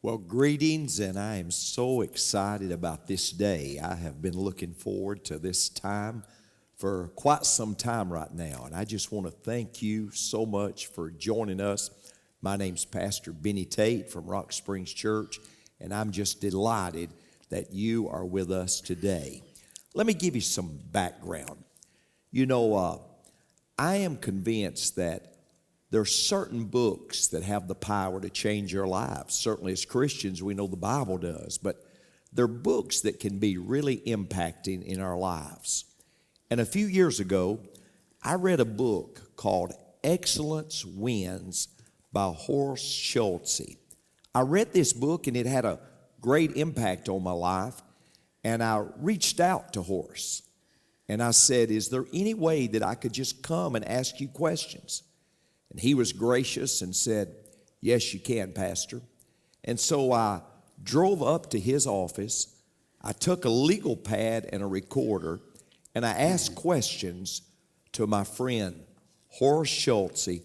Well, greetings, and I am so excited about this day. I have been looking forward to this time for quite some time right now, and I just want to thank you so much for joining us. My name's Pastor Benny Tate from Rock Springs Church, and I'm just delighted that you are with us today. Let me give you some background. I am convinced that there are certain books that have the power to change your lives. Certainly as Christians, we know the Bible does, but there are books that can be really impacting in our lives. And a few years ago, I read a book called Excellence Wins by Horst Schulze. I read this book and it had a great impact on my life, and I reached out to Horst and I said, is there any way that I could just come and ask you questions? And he was gracious and said, yes, you can, Pastor. And so I drove up to his office. I took a legal pad and a recorder, and I asked questions to my friend, Horst Schulze,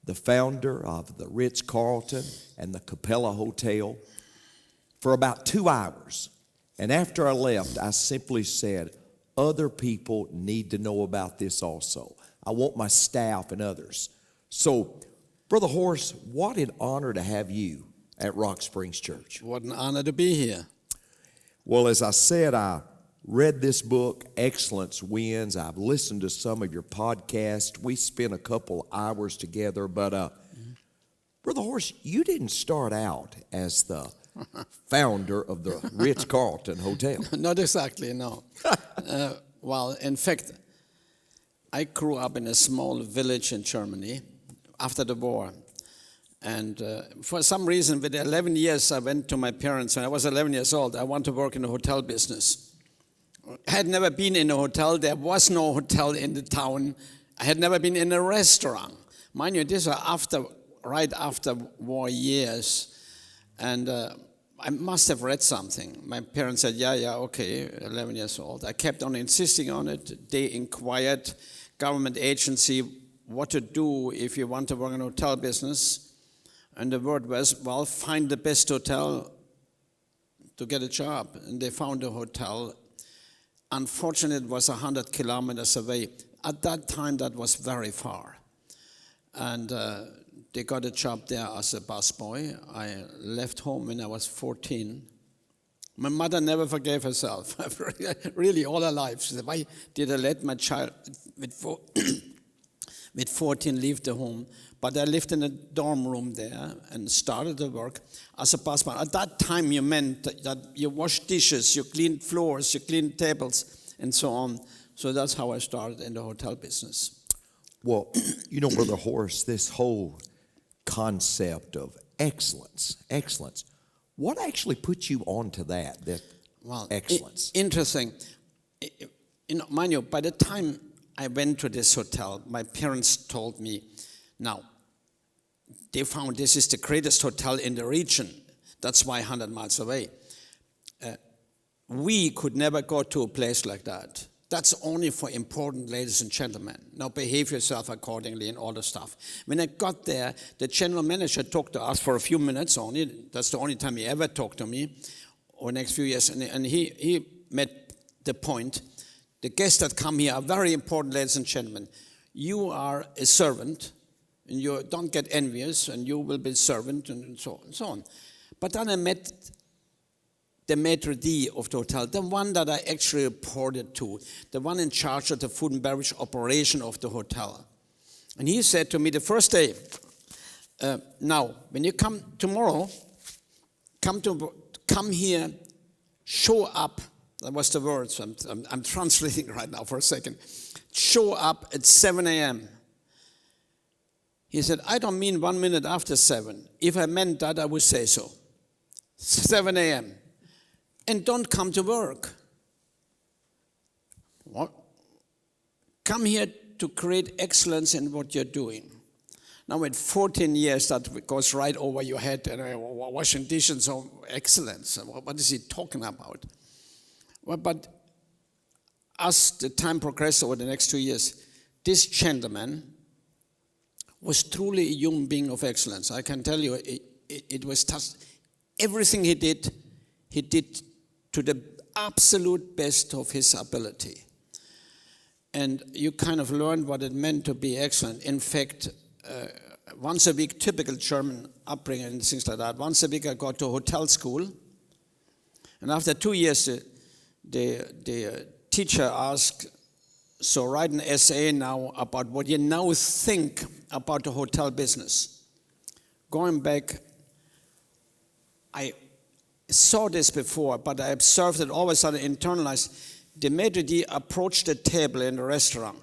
the founder of the Ritz-Carlton and the Capella Hotel, for about 2 hours. And after I left, I simply said, other people need to know about this also. I want my staff and others. So, Brother Horst, what an honor to have you at Rock Springs Church. What an honor to be here. Well, as I said, I read this book, Excellence Wins. I've listened to some of your podcasts. We spent a couple hours together, but Brother Horst, you didn't start out as the founder of the Ritz-Carlton Hotel. Not exactly, no. Well, in fact, I grew up in a small village in Germany after the war. And for some reason, with 11 years, I went to my parents. When I was 11 years old, I wanted to work in the hotel business. I had never been in a hotel. There was no hotel in the town. I had never been in a restaurant. Mind you, these are right after war years. And I must have read something. My parents said, yeah, okay, 11 years old. I kept on insisting on it. They inquired, government agency, what to do if you want to work in a hotel business. And the word was, well, find the best hotel to get a job. And they found a hotel. Unfortunately, it was 100 kilometers away. At that time, that was very far. And they got a job there as a busboy. I left home when I was 14. My mother never forgave herself, really all her life. She said, why did I let my child with 14 leave the home? But I lived in a dorm room there and started to work as a busboy. At that time, you meant that you washed dishes, you cleaned floors, you cleaned tables, and so on. So that's how I started in the hotel business. Well, Brother Horst, this whole concept of excellence, what actually put you onto that excellence? Interesting. Mind you, by the time I went to this hotel, my parents told me, now, they found this is the greatest hotel in the region. That's why 100 miles away. We could never go to a place like that. That's only for important ladies and gentlemen. Now behave yourself accordingly and all the stuff. When I got there, the general manager talked to us for a few minutes only. That's the only time he ever talked to me, or next few years. And he made the point, the guests that come here are very important, ladies and gentlemen. You are a servant, and you don't get envious, and you will be a servant, and so on. But then I met the maitre d' of the hotel, the one that I actually reported to, the one in charge of the food and beverage operation of the hotel. And he said to me the first day, now, when you come tomorrow, come here, show up. That was the words. I'm translating right now for a second. Show up at 7 a.m. He said, I don't mean 1 minute after 7. If I meant that, I would say so. 7 a.m. And don't come to work. What? Come here to create excellence in what you're doing. Now, with 14 years, that goes right over your head, and washing dishes, so excellence. What is he talking about? Well, but as the time progressed over the next 2 years, this gentleman was truly a human being of excellence. I can tell you, it was everything he did to the absolute best of his ability. And you kind of learned what it meant to be excellent. In fact, once a week, typical German upbringing and things like that, once a week I got to hotel school. And after 2 years, the teacher asked, so write an essay now about what you now think about the hotel business. Going back, I saw this before, but I observed it always sort of internalized. The maitre d' approached the table in the restaurant.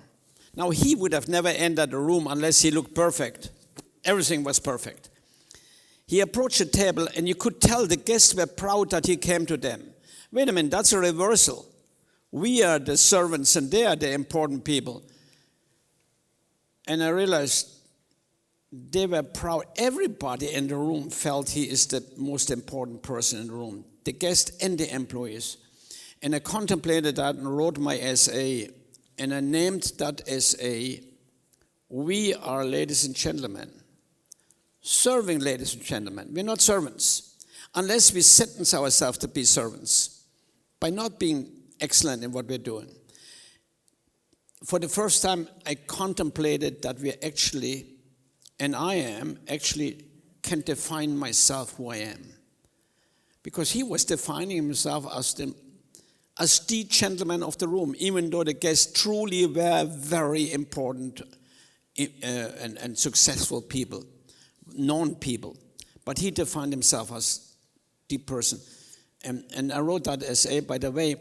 Now, he would have never entered the room unless he looked perfect. Everything was perfect. He approached the table, and you could tell the guests were proud that he came to them. Wait a minute, that's a reversal. We are the servants, and they are the important people. And I realized they were proud. Everybody in the room felt he is the most important person in the room, the guests and the employees. And I contemplated that and wrote my essay, and I named that essay, We Are Ladies and Gentlemen. Serving ladies and gentlemen. We're not servants, unless we sentence ourselves to be servants by not being excellent in what we're doing. For the first time, I contemplated that we actually, and I am, actually can define myself who I am. Because he was defining himself as the gentleman of the room, even though the guests truly were very important and successful people, known people. But he defined himself as the person. And I wrote that essay. By the way,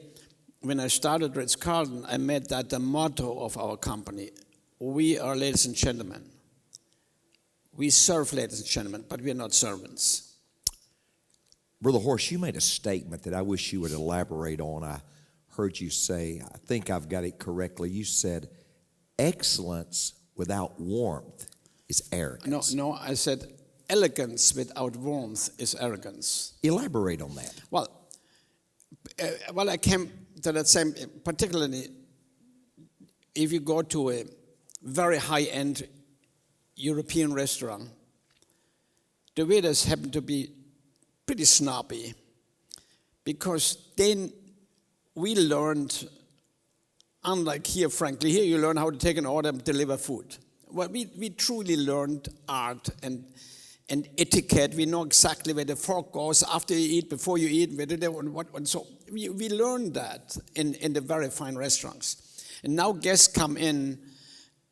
when I started Ritz-Carlton, I made that the motto of our company. We are ladies and gentlemen. We serve ladies and gentlemen, but we are not servants. Brother Horst, you made a statement that I wish you would elaborate on. I heard you say, I think I've got it correctly. You said, excellence without warmth is arrogance. No, I said, elegance without warmth is arrogance. Elaborate on that. Well, I came to that same, particularly if you go to a very high-end European restaurant, the waiters happen to be pretty snobby, because then we learned, unlike here, frankly, here you learn how to take an order and deliver food. Well, we truly learned art and etiquette. We know exactly where the fork goes after you eat, before you eat, where and what. And so we learned that in the very fine restaurants. And now guests come in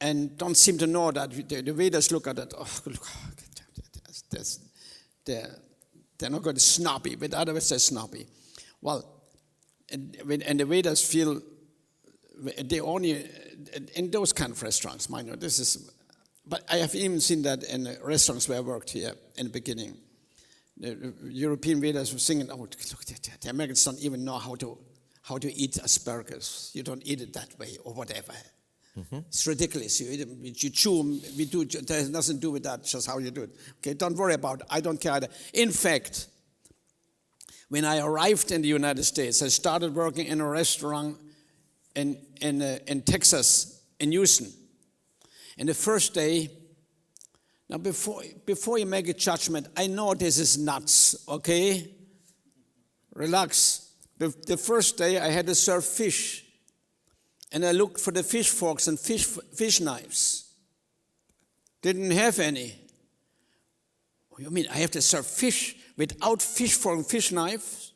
and don't seem to know that. The waiters look at it. Oh, look, they're not going to snobby, but otherwise they're snobby. Well, and the waiters feel they only in those kind of restaurants. Mind you, this is. But I have even seen that in the restaurants where I worked here in the beginning. The European waiters were singing, "Oh, look, the Americans don't even know how to eat asparagus. You don't eat it that way, or whatever." Mm-hmm. It's ridiculous. You chew them. We do. There has nothing to do with that. Just how you do it. Okay, don't worry about it. I don't care either. In fact, when I arrived in the United States, I started working in a restaurant in Texas, in Houston. And the first day, now before you make a judgment, I know this is nuts. Okay, relax. The first day I had to serve fish. And I looked for the fish forks and fish knives. Didn't have any. What do you mean I have to serve fish without fish fork and fish knives?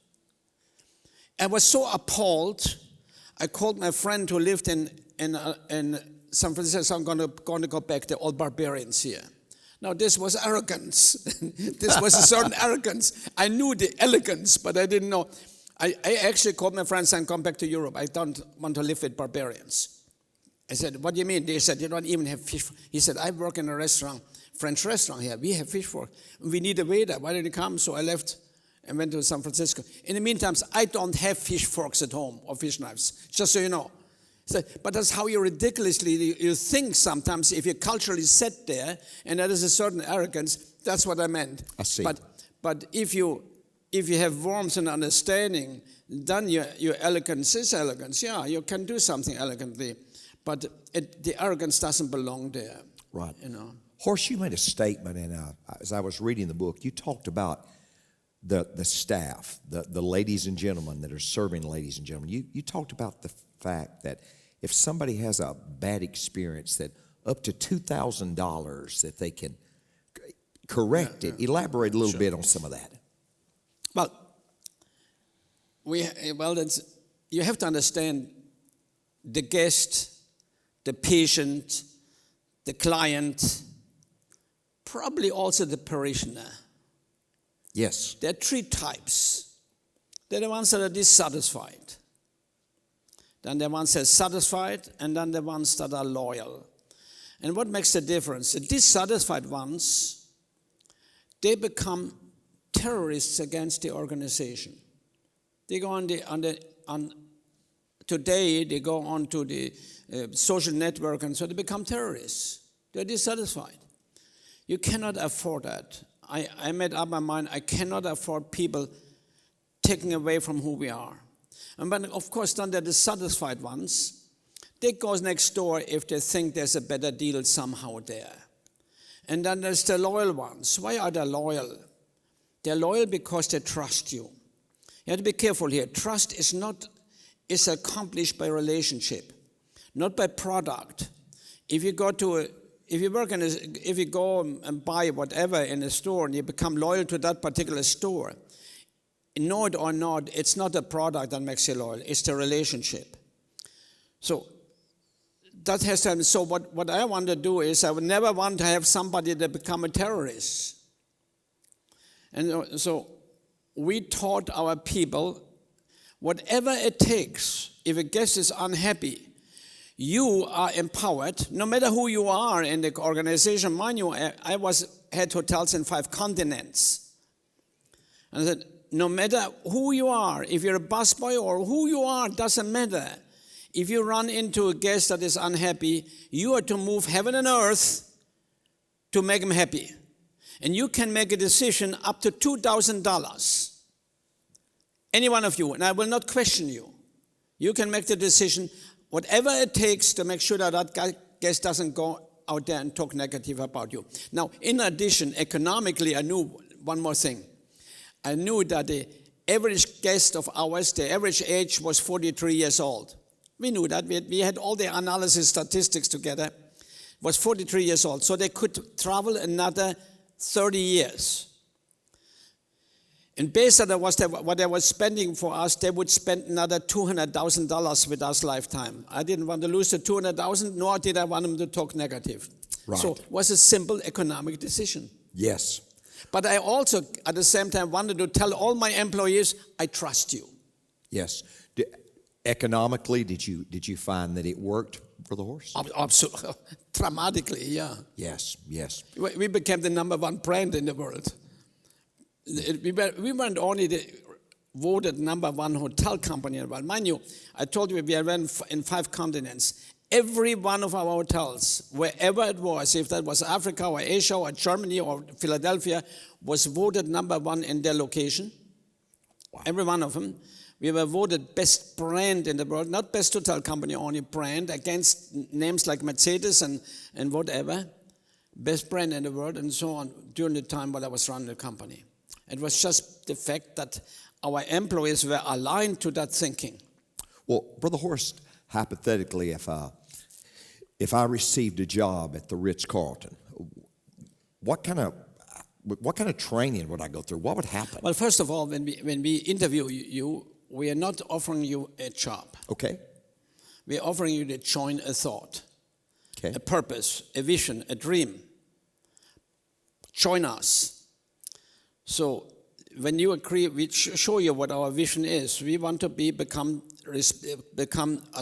I was so appalled. I called my friend who lived in San Francisco. So I'm going to go back. They're all barbarians here. Now this was arrogance. This was a certain arrogance. I knew the elegance, but I didn't know. I actually called my friends and come back to Europe. I don't want to live with barbarians. I said, what do you mean? They said, you don't even have fish. He said, I work in a restaurant, French restaurant here. We have fish fork. We need a waiter. Why didn't he come? So I left and went to San Francisco. In the meantime, I don't have fish forks at home or fish knives, just so you know. So, but that's how you you think sometimes if you're culturally set there, and that is a certain arrogance. That's what I meant. I see. But if you have warmth and understanding, then your elegance is elegance. Yeah, you can do something elegantly, but the arrogance doesn't belong there. Right. You know. Horst, you made a statement, and as I was reading the book, you talked about the staff, the ladies and gentlemen that are serving ladies and gentlemen. You talked about the fact that if somebody has a bad experience, that up to $2,000 that they can correct it. Elaborate a little bit on some of that. Well, you have to understand the guest, the patient, the client, probably also the parishioner. Yes. There are three types. There are the ones that are dissatisfied. Then the ones that are satisfied, and then the ones that are loyal. And what makes the difference? The dissatisfied ones, they become terrorists against the organization. They go today they go on to the social network, and so they become terrorists. They're dissatisfied. You cannot afford that. I made up my mind, I cannot afford people taking away from who we are. And then, of course, then there are the satisfied ones. They go next door if they think there's a better deal somehow there. And then there's the loyal ones. Why are they loyal? They're loyal because they trust you. You have to be careful here. Trust is accomplished by relationship, not by product. If you go and buy whatever in a store and you become loyal to that particular store, know it or not, it's not the product that makes you loyal, it's the relationship. So that has to happen. So what I want to do is I would never want to have somebody that become a terrorist. And so we taught our people, whatever it takes, if a guest is unhappy, you are empowered, no matter who you are in the organization. Mind you, I had hotels in 5 continents. And I said, no matter who you are, if you're a busboy or who you are, doesn't matter. If you run into a guest that is unhappy, you are to move heaven and earth to make him happy. And you can make a decision up to $2,000. Any one of you, and I will not question you. You can make the decision, whatever it takes to make sure that that guest doesn't go out there and talk negative about you. Now, in addition, economically, I knew one more thing. I knew that the average guest of ours, the average age was 43 years old. We knew that. We had all the analysis statistics together. Was 43 years old. So they could travel another 30 years. And based on what they were spending for us, they would spend another $200,000 with us lifetime. I didn't want to lose the $200,000, nor did I want them to talk negative. Right. So it was a simple economic decision. Yes. But I also, at the same time, wanted to tell all my employees, I trust you. Yes. Economically, did you find that it worked for the horse? Absolutely. Dramatically, yeah. Yes, yes. We became the #1 brand in the world. We weren't only voted #1 hotel company in the world. Mind you, I told you we ran in 5 continents. Every one of our hotels, wherever it was, if that was Africa or Asia or Germany or Philadelphia, was voted #1 in their location. Wow. Every one of them. We were voted best brand in the world, not best hotel company, only brand, against names like Mercedes and whatever. Best brand in the world and so on during the time while I was running the company. It was just the fact that our employees were aligned to that thinking. Well, Brother Horst, hypothetically, if I received a job at the Ritz-Carlton, what kind of training would I go through? What would happen? Well, first of all, when we interview you, we are not offering you a job. Okay. We are offering you to join a thought, okay, a purpose, a vision, a dream. Join us. So when you agree, we show you what our vision is. We want to become as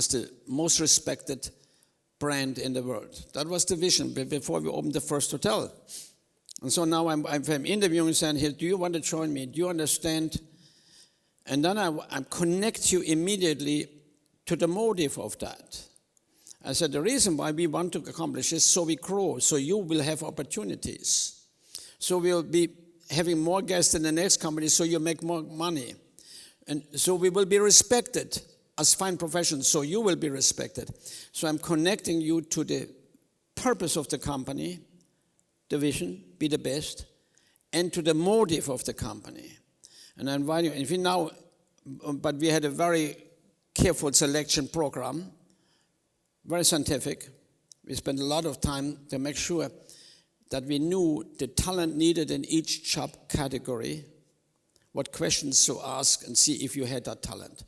the most respected brand in the world. That was the vision before we opened the first hotel. And so now I'm interviewing, saying, here, do you want to join me? Do you understand? And then I connect you immediately to the motive of that. I said, the reason why we want to accomplish is so we grow, so you will have opportunities. So we'll be having more guests in the next company, so you make more money. And so we will be respected as fine professionals, so you will be respected. So I'm connecting you to the purpose of the company, the vision, be the best, and to the motive of the company. And I invite you, if you now, but we had a very careful selection program, very scientific. We spent a lot of time to make sure that we knew the talent needed in each job category, what questions to ask, and see if you had that talent.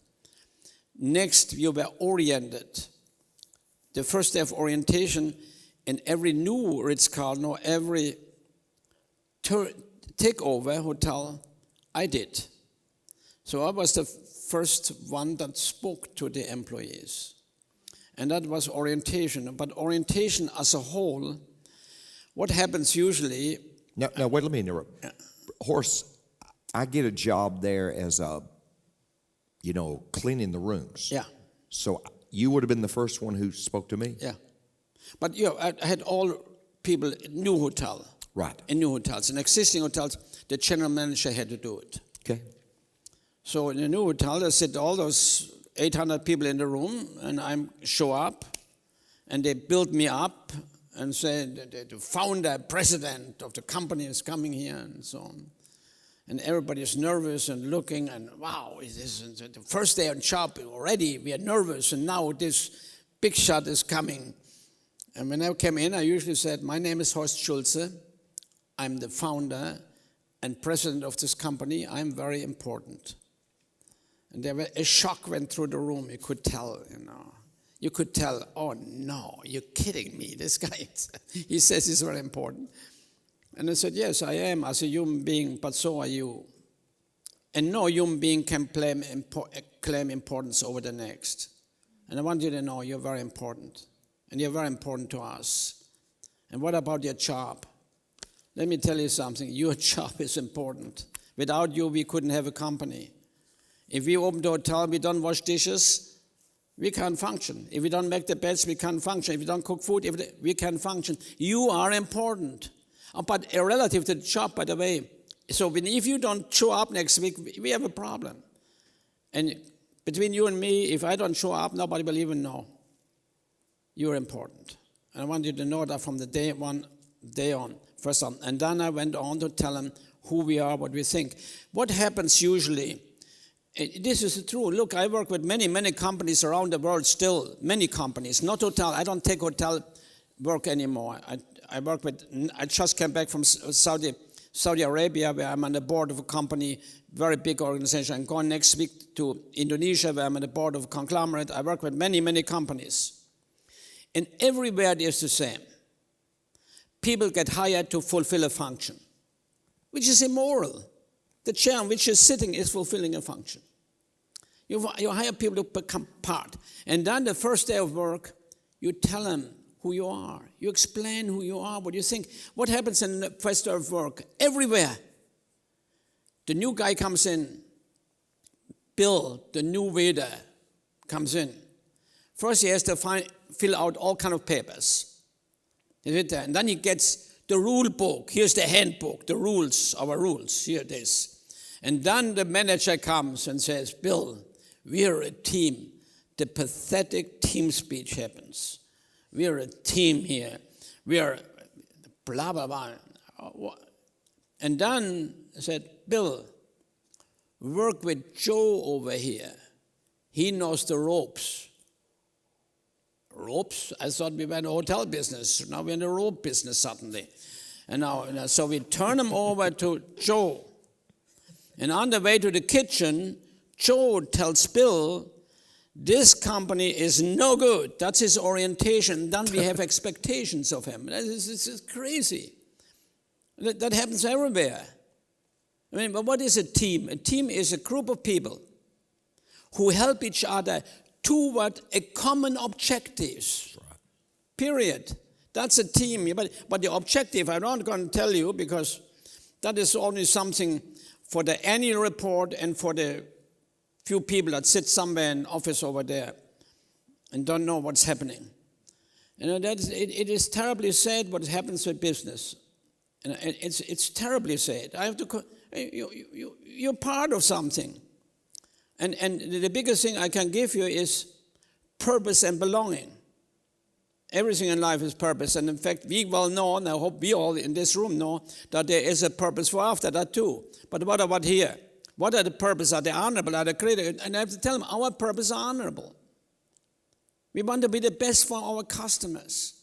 Next, you were oriented. The first day of orientation in every new Ritz-Carlton or every takeover hotel, I did. So I was the first one that spoke to the employees. And that was orientation. But orientation as a whole, what happens usually... Now wait, let me interrupt. Yeah. Horst, I get a job there as cleaning the rooms. Yeah. So you would have been the first one who spoke to me? Yeah. But I had all people in new hotel. Right. In new hotels. In existing hotels, the general manager had to do it. Okay. So in a new hotel, there sit all those 800 people in the room, and I show up, and they build me up and say the founder, president of the company is coming here, and so on. And everybody is nervous and looking, and wow, this is the first day on job already. We are nervous, and now this big shot is coming. And when I came in, I usually said, my name is Horst Schulze. I'm the founder and president of this company. I'm very important. And a shock went through the room. You could tell, You could tell, oh no, you're kidding me. This guy, he says he's very important. And I said, yes, I am as a human being, but so are you. And no human being can claim importance over the next. And I want you to know you're very important. And you're very important to us. And what about your job? Let me tell you something. Your job is important. Without you, we couldn't have a company. If we open the hotel, we don't wash dishes, we can't function. If we don't make the beds, we can't function. If we don't cook food, we can't function. You are important. But relative to the job, by the way, so if you don't show up next week, we have a problem. And between you and me, if I don't show up, nobody will even know. You're important. And I want you to know that from the day on, first on. And then I went on to tell them who we are, what we think. What happens usually, this is true. Look, I work with many, many companies around the world still, many companies, not hotel. I don't take hotel work anymore. I just came back from Saudi Arabia, where I'm on the board of a company, very big organization. I'm going next week to Indonesia, where I'm on the board of a conglomerate. I work with many, many companies. And everywhere it is the same. People get hired to fulfill a function, which is immoral. The chair on which you're sitting is fulfilling a function. You hire people to become part. And then the first day of work, you tell them who you are. You explain who you are, what you think. What happens in the first day of work? Everywhere. The new guy comes in. Bill, the new waiter, comes in. First he has to fill out all kind of papers. And then he gets the rule book. Here's the handbook, the rules, our rules. Here it is. And then the manager comes and says, Bill, we are a team. The pathetic team speech happens. We are a team here. We are blah, blah, blah. And then I said, Bill, work with Joe over here. He knows the ropes. Ropes? I thought we were in the hotel business. Now we're in the rope business suddenly. And now, so we turn him over to Joe. And on the way to the kitchen, Joe tells Bill, this company is no good. That's his orientation. Then we have expectations of him. This is crazy. That happens everywhere. I mean, but what is a team? A team is a group of people who help each other toward a common objectives. Right. Period. That's a team. But the objective, I'm not going to tell you because that is only something for the annual report and for the few people that sit somewhere in office over there and don't know what's happening. It is terribly sad what happens with business. And it's terribly sad. You're part of something. And the biggest thing I can give you is purpose and belonging. Everything in life is purpose. And in fact, we well know, and I hope we all in this room know, that there is a purpose for after that too. But what about here? what are the purpose? Are they honorable? Are they critical? And I have to tell them, our purpose are honorable. We want to be the best for our customers.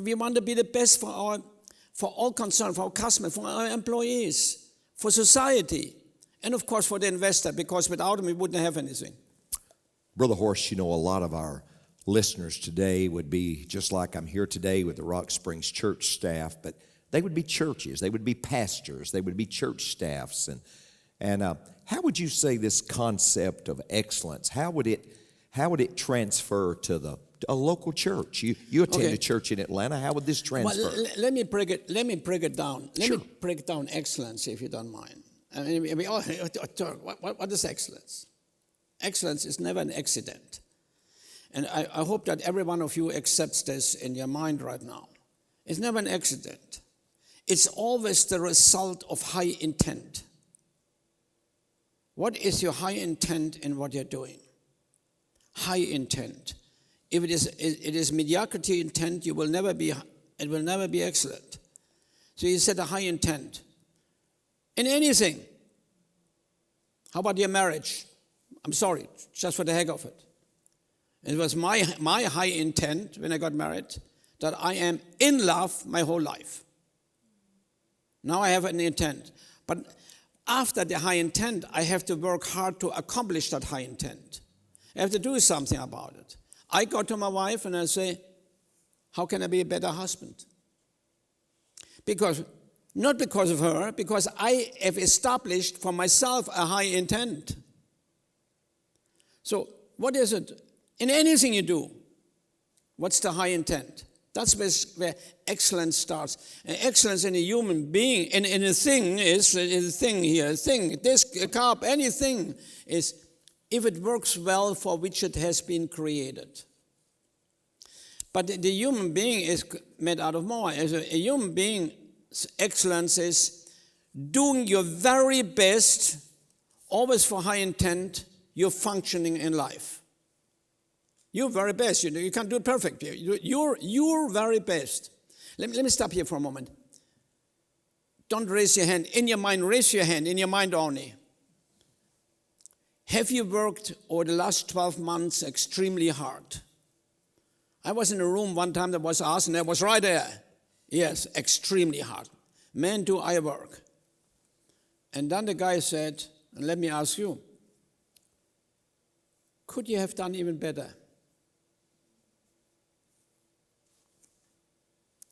We want to be the best for all concerned, for our customers, for our employees, for society, and of course for the investor, because without them we wouldn't have anything. Brother Horst, a lot of our listeners today would be just like I'm here today with the Rock Springs church staff, but they would be churches, they would be pastors, they would be church staffs. And how would you say this concept of excellence, how would it transfer to a local church? You attend a church in Atlanta. How would this transfer? Well, let me break it down. Let Sure. me break down excellence, if you don't mind. I mean, we all talk. What is excellence? Excellence is never an accident. And I hope that every one of you accepts this in your mind right now. It's never an accident. It's always the result of high intent. What is your high intent in what you're doing? High intent. If it is mediocrity intent, it will never be excellent. So you set a high intent in anything. How about your marriage? I'm sorry, just for the heck of it. It was my high intent when I got married that I am in love my whole life. Now I have an intent. But after the high intent, I have to work hard to accomplish that high intent. I have to do something about it. I go to my wife and I say, how can I be a better husband? Not because of her, because I have established for myself a high intent. So what is it? In anything you do, what's the high intent? That's where excellence starts. And excellence in a human being, in a thing is a thing here, a thing, this, a cup, anything is if it works well for which it has been created. But the human being is made out of more. As a human being, excellence is doing your very best, always for high intent, you're functioning in life. Your very best. You can't do it perfectly. Your very best. Let me stop here for a moment. Don't raise your hand. In your mind, raise your hand. In your mind only. Have you worked over the last 12 months extremely hard? I was in a room one time that was asked, and I was right there. Yes, extremely hard. Man, do I work. And then the guy said, and let me ask you, could you have done even better?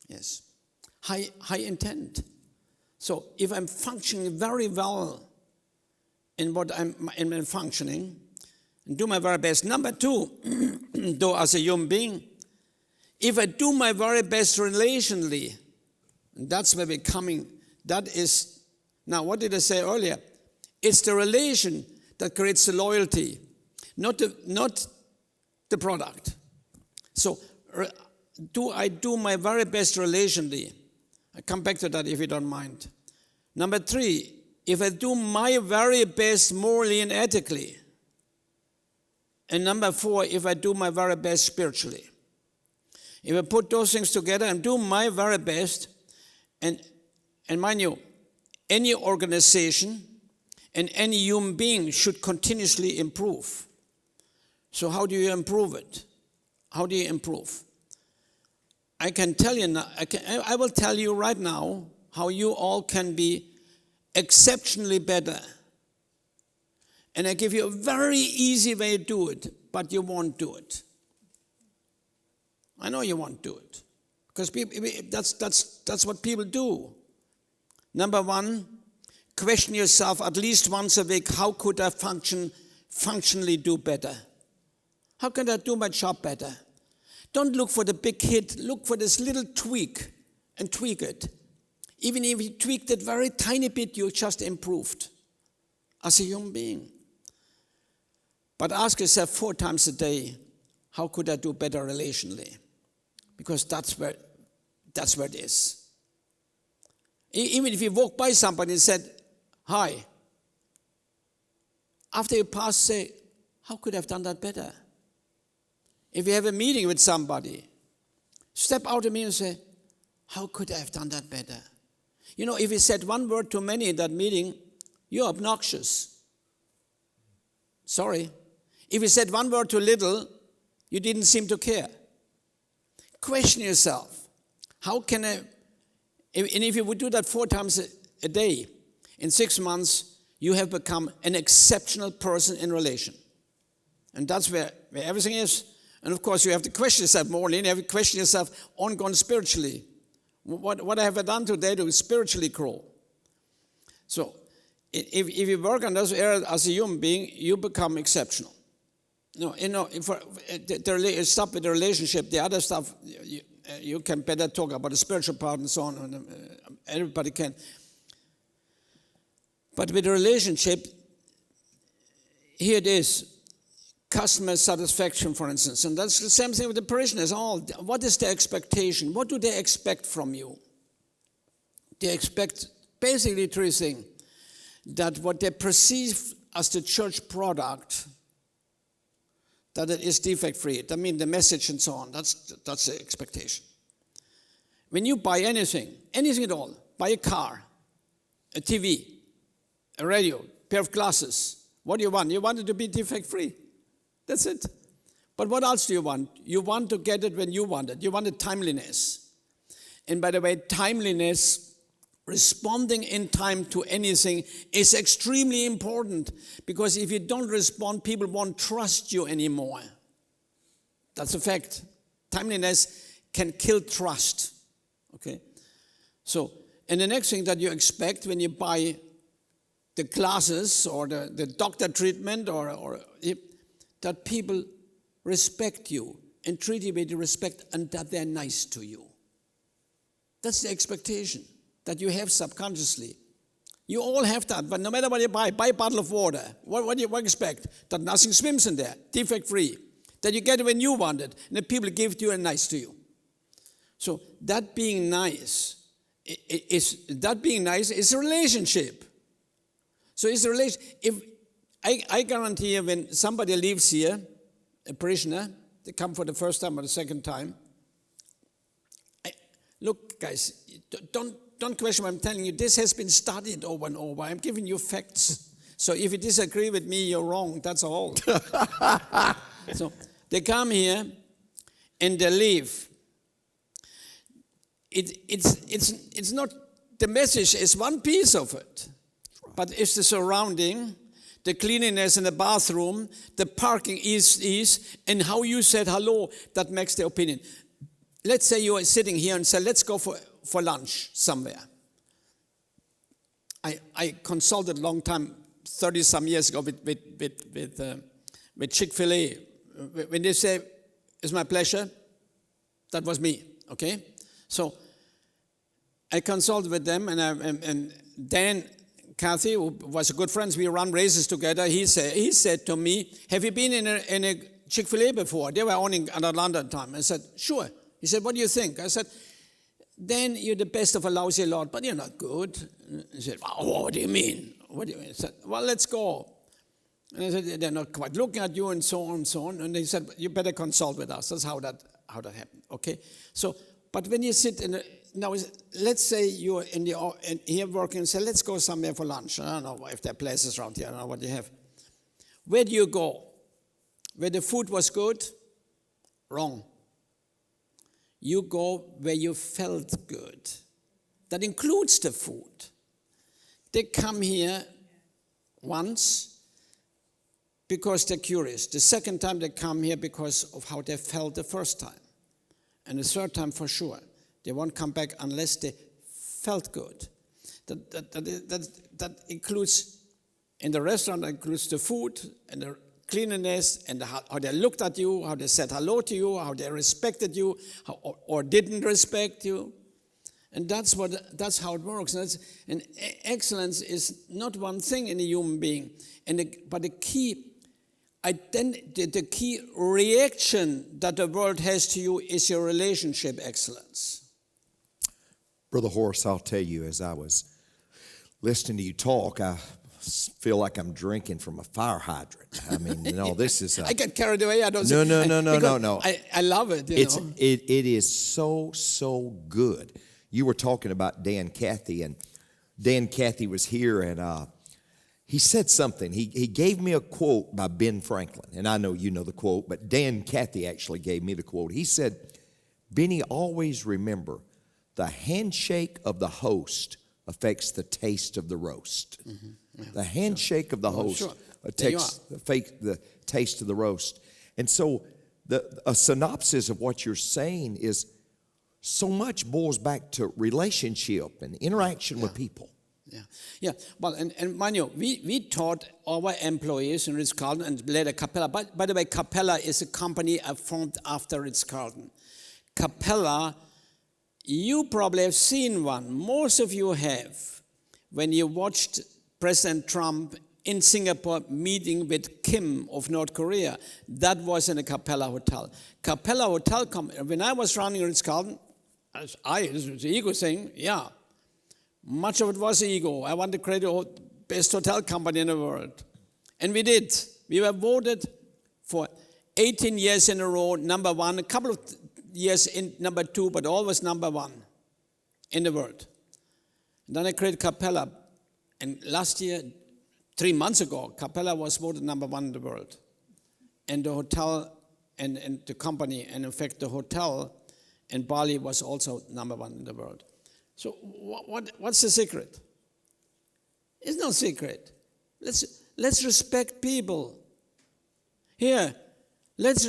Yes. High intent. So if I'm functioning very well in what I'm functioning, and do my very best. Number two, though as a human being, if I do my very best relationally, and that's where we're coming, that is, now what did I say earlier? It's the relation that creates the loyalty, not the product. So do I do my very best relationally? I come back to that if you don't mind. Number three, if I do my very best morally and ethically. And number four, if I do my very best spiritually. If I put those things together and do my very best, and mind you, any organization and any human being should continuously improve. So how do you improve it? How do you improve? I can tell you now, I will tell you right now how you all can be exceptionally better. And I give you a very easy way to do it, but you won't do it. I know you won't do it. Because that's what people do. Number one, question yourself at least once a week, how could I functionally do better? How can I do my job better? Don't look for the big hit. Look for this little tweak and tweak it. Even if you tweaked it very tiny bit, you just improved as a human being. But ask yourself 4 times a day, how could I do better relationally? Because that's where it is. Even if you walk by somebody and said, hi, after you pass, say, how could I have done that better? If you have a meeting with somebody, step out of me and say, how could I have done that better? You know, if you said one word too many in that meeting, you're obnoxious. Sorry. If you said one word too little, you didn't seem to care. Question yourself. How can I, and if you would do that 4 times a day, in 6 months, you have become an exceptional person in relation. And that's where everything is. And of course, you have to question yourself more. You have to question yourself ongoing spiritually. What have I done today to spiritually grow? So, if you work on those areas as a human being, you become exceptional. Stop with the relationship. The other stuff, you can better talk about the spiritual part and so on. And everybody can. But with the relationship, here it is. Customer satisfaction, for instance. And that's the same thing with the parishioners. What is their expectation? What do they expect from you? They expect basically 3 things. That what they perceive as the church product, that it is defect-free. I mean, the message and so on, that's the expectation. When you buy anything at all, buy a car, a TV, a radio, pair of glasses, what do you want? You want it to be defect-free. That's it. But what else do you want? You want to get it when you want it. You want a timeliness. And by the way, timeliness, responding in time to anything is extremely important, because if you don't respond, people won't trust you anymore. That's a fact. Timeliness can kill trust. Okay? So, and the next thing that you expect when you buy the glasses or the doctor treatment or that people respect you and treat you with respect and that they're nice to you. That's the expectation that you have subconsciously. You all have that, but no matter what you buy a bottle of water. What do you expect? That nothing swims in there, defect-free. That you get it when you want it, and that people give it to you and nice to you. So that being nice is a relationship. So it's a relation. If I guarantee you, when somebody leaves here, a parishioner, they come for the first time or the second time. Look, guys, don't question what I'm telling you. This has been studied over and over. I'm giving you facts. So if you disagree with me, you're wrong. That's all. So they come here and they leave. It's not, the message is one piece of it. But it's the surrounding, the cleanliness in the bathroom, the parking is, and how you said hello, that makes the opinion. Let's say you are sitting here and say, let's go for lunch somewhere. I consulted a long time, 30-some years ago, with Chick-fil-A. When they say, it's my pleasure, that was me, okay? So I consulted with them, and Dan, Kathy, who was a good friend, we run races together, he said to me, have you been in a Chick-fil-A before? They were owning at Atlanta at the time. I said, sure. He said, what do you think? I said, Dan, you're the best of a lousy lot, but you're not good. He said, well, what do you mean? What do you mean? I said, well, let's go. And I said, they're not quite looking at you and so on and so on. And he said, you better consult with us. That's how that happened, okay? So, but when you sit now, let's say you're here working and say, let's go somewhere for lunch. I don't know if there are places around here. I don't know what you have. Where do you go? Where the food was good? Wrong. You go where you felt good. That includes the food. They come here once because they're curious. The second time they come here because of how they felt the first time. And the third time for sure. They won't come back unless they felt good. That includes, in the restaurant, that includes the food and the cleanliness and how they looked at you, how they said hello to you, how they respected you, or didn't respect you. And that's how it works. And excellence is not one thing in a human being, but the key reaction that the world has to you is your relationship excellence. Brother Horst, I'll tell you, as I was listening to you talk, I feel like I'm drinking from a fire hydrant. I mean, this is... I get carried away. I don't... No. I love it, It is so good. You were talking about Dan Cathy, and Dan Cathy was here, and he said something. He gave me a quote by Ben Franklin, and I know you know the quote, but Dan Cathy actually gave me the quote. He said, Benny, always remember, the handshake of the host affects the taste of the roast. Mm-hmm. Yeah, the handshake of the host affects the taste of the roast. And so a synopsis of what you're saying is so much boils back to relationship and interaction with people. Yeah. Well, and mind you, we taught our employees in Ritz-Carlton and later Capella. By the way, Capella is a company formed after Ritz-Carlton. Capella, you probably have seen one. Most of you have. When you watched President Trump in Singapore meeting with Kim of North Korea, that was in a Capella Hotel. Capella Hotel, when I was running Ritz-Carlton, this was the ego thing, yeah. Much of it was ego. I wanted to create the best hotel company in the world. And we did. We were voted for 18 years in a row, number one, a couple of years in number two, but always number one in the world. And then I created Capella. And last year, 3 months ago, Capella was voted number one in the world. And the hotel and the company, and in fact the hotel in Bali was also number one in the world. So what's the secret? It's no secret. Let's respect people. Here, let's